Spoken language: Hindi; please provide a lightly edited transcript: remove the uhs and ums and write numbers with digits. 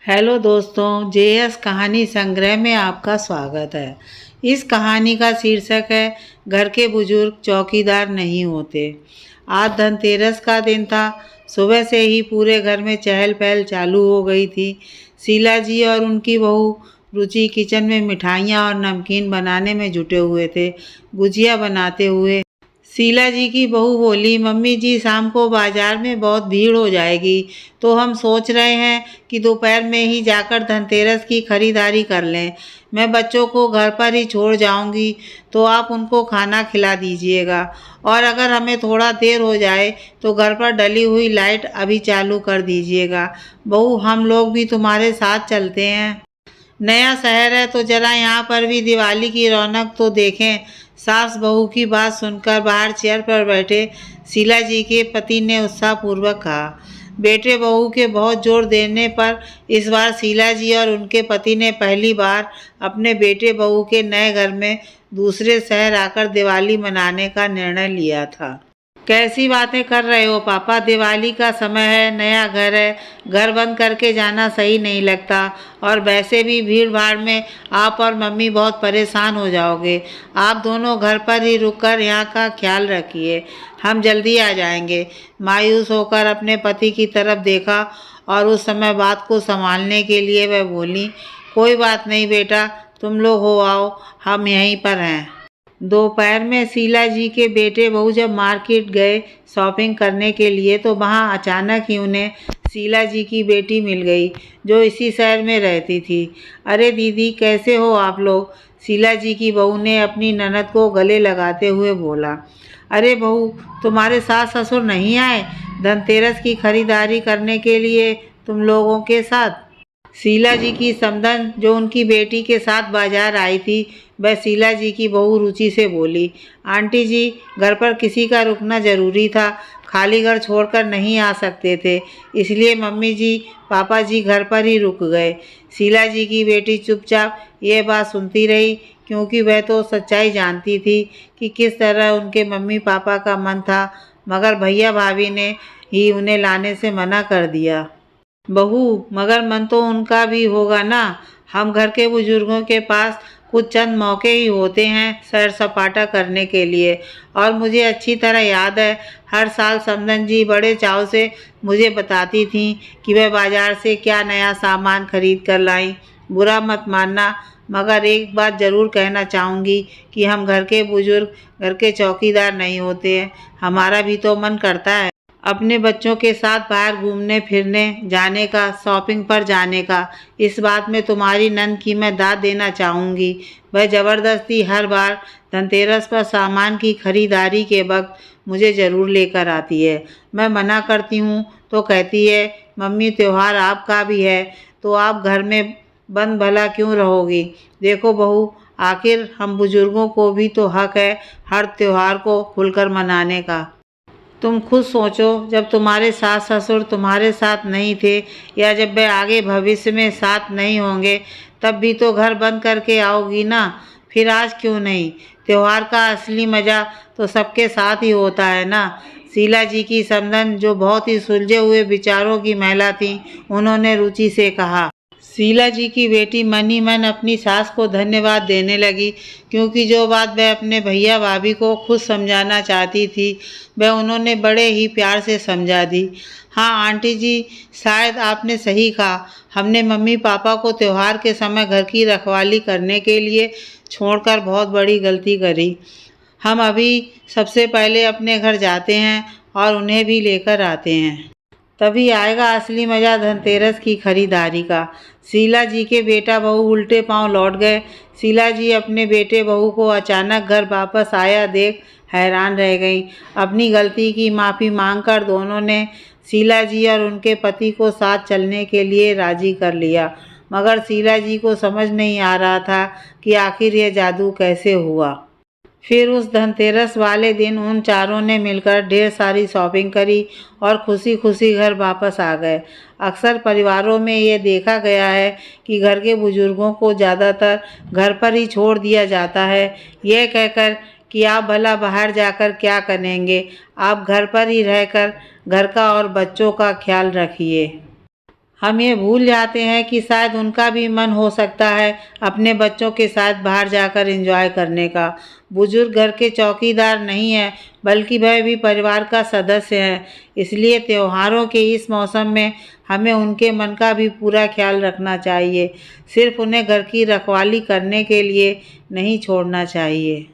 हेलो दोस्तों, जेएस कहानी संग्रह में आपका स्वागत है। इस कहानी का शीर्षक है घर के बुजुर्ग चौकीदार नहीं होते। आज धनतेरस का दिन था। सुबह से ही पूरे घर में चहल पहल चालू हो गई थी। शीला जी और उनकी बहू रुचि किचन में मिठाइयाँ और नमकीन बनाने में जुटे हुए थे, गुजिया बनाते हुए। शीला जी की बहू बोली, मम्मी जी शाम को बाजार में बहुत भीड़ हो जाएगी, तो हम सोच रहे हैं कि दोपहर में ही जाकर धनतेरस की खरीदारी कर लें। मैं बच्चों को घर पर ही छोड़ जाऊंगी, तो आप उनको खाना खिला दीजिएगा। और अगर हमें थोड़ा देर हो जाए तो घर पर डली हुई लाइट अभी चालू कर दीजिएगा। बहू, हम लोग भी तुम्हारे साथ चलते हैं। नया शहर है तो जरा यहाँ पर भी दिवाली की रौनक तो देखें। सास बहू की बात सुनकर बाहर चेयर पर बैठे शीला जी के पति ने उत्साहपूर्वक कहा। बेटे बहू के बहुत जोर देने पर इस बार शीला जी और उनके पति ने पहली बार अपने बेटे बहू के नए घर में दूसरे शहर आकर दिवाली मनाने का निर्णय लिया था। कैसी बातें कर रहे हो पापा, दिवाली का समय है, नया घर है, घर बंद करके जाना सही नहीं लगता। और वैसे भी भीड़ भाड़ में आप और मम्मी बहुत परेशान हो जाओगे। आप दोनों घर पर ही रुककर यहाँ का ख्याल रखिए, हम जल्दी आ जाएंगे। मायूस होकर अपने पति की तरफ देखा और उस समय बात को संभालने के लिए वह बोली, कोई बात नहीं बेटा, तुम लोग हो आओ, हम यहीं पर हैं। दोपहर में शीला जी के बेटे बहू जब मार्केट गए शॉपिंग करने के लिए, तो वहाँ अचानक ही उन्हें शीला जी की बेटी मिल गई, जो इसी शहर में रहती थी। अरे दीदी, कैसे हो आप लोग? शीला जी की बहू ने अपनी ननद को गले लगाते हुए बोला। अरे बहू, तुम्हारे सास ससुर नहीं आए धनतेरस की खरीदारी करने के लिए तुम लोगों के साथ? शीला जी की समधन, जो उनकी बेटी के साथ बाजार आई थी, वह शीला जी की बहू रुचि से बोली, आंटी जी, घर पर किसी का रुकना जरूरी था, खाली घर छोड़कर नहीं आ सकते थे, इसलिए मम्मी जी पापा जी घर पर ही रुक गए। शीला जी की बेटी चुपचाप ये बात सुनती रही, क्योंकि वह तो सच्चाई जानती थी कि किस तरह उनके मम्मी पापा का मन था, मगर भैया भाभी ने ही उन्हें लाने से मना कर दिया। बहू, मगर मन तो उनका भी होगा ना। हम घर के बुजुर्गों के पास कुछ चंद मौके ही होते हैं सैर सपाटा करने के लिए। और मुझे अच्छी तरह याद है, हर साल समधन जी बड़े चाव से मुझे बताती थीं कि वह बाजार से क्या नया सामान खरीद कर लाई। बुरा मत मानना, मगर एक बात ज़रूर कहना चाहूँगी कि हम घर के बुजुर्ग घर के चौकीदार नहीं होते हैं। हमारा भी तो मन करता है अपने बच्चों के साथ बाहर घूमने फिरने जाने का, शॉपिंग पर जाने का। इस बात में तुम्हारी नंद की मैं दाद देना चाहूँगी। वह ज़बरदस्ती हर बार धनतेरस पर सामान की खरीदारी के वक्त मुझे ज़रूर लेकर आती है। मैं मना करती हूँ तो कहती है, मम्मी त्यौहार आपका भी है, तो आप घर में बंद भला क्यों रहोगी? देखो बहू, आखिर हम बुजुर्गों को भी तो हक है हर त्यौहार को खुलकर मनाने का। तुम खुद सोचो, जब तुम्हारे सास ससुर तुम्हारे साथ नहीं थे, या जब वे आगे भविष्य में साथ नहीं होंगे, तब भी तो घर बंद करके आओगी ना। फिर आज क्यों नहीं? त्योहार का असली मज़ा तो सबके साथ ही होता है ना। शीला जी की समधन, जो बहुत ही सुलझे हुए विचारों की महिला थी, उन्होंने रुचि से कहा। शीला जी की बेटी मन ही मन अपनी सास को धन्यवाद देने लगी, क्योंकि जो बात वह अपने भैया भाभी को खुद समझाना चाहती थी, वह उन्होंने बड़े ही प्यार से समझा दी। हाँ आंटी जी, शायद आपने सही कहा, हमने मम्मी पापा को त्यौहार के समय घर की रखवाली करने के लिए छोड़कर बहुत बड़ी गलती करी। हम अभी सबसे पहले अपने घर जाते हैं और उन्हें भी लेकर आते हैं, तभी आएगा असली मज़ा धनतेरस की खरीदारी का। शीला जी के बेटा बहू उल्टे पांव लौट गए। शीला जी अपने बेटे बहू को अचानक घर वापस आया देख हैरान रह गईं। अपनी गलती की माफ़ी मांगकर दोनों ने शीला जी और उनके पति को साथ चलने के लिए राज़ी कर लिया, मगर शीला जी को समझ नहीं आ रहा था कि आखिर यह जादू कैसे हुआ। फिर उस धनतेरस वाले दिन उन चारों ने मिलकर ढेर सारी शॉपिंग करी और खुशी खुशी घर वापस आ गए। अक्सर परिवारों में ये देखा गया है कि घर के बुजुर्गों को ज़्यादातर घर पर ही छोड़ दिया जाता है, यह कहकर कि आप भला बाहर जाकर क्या करेंगे, आप घर पर ही रहकर घर का और बच्चों का ख्याल रखिए। हम ये भूल जाते हैं कि शायद उनका भी मन हो सकता है अपने बच्चों के साथ बाहर जाकर एंजॉय करने का। बुजुर्ग घर के चौकीदार नहीं है, बल्कि वह भी परिवार का सदस्य है। इसलिए त्योहारों के इस मौसम में हमें उनके मन का भी पूरा ख्याल रखना चाहिए। सिर्फ उन्हें घर की रखवाली करने के लिए नहीं छोड़ना चाहिए।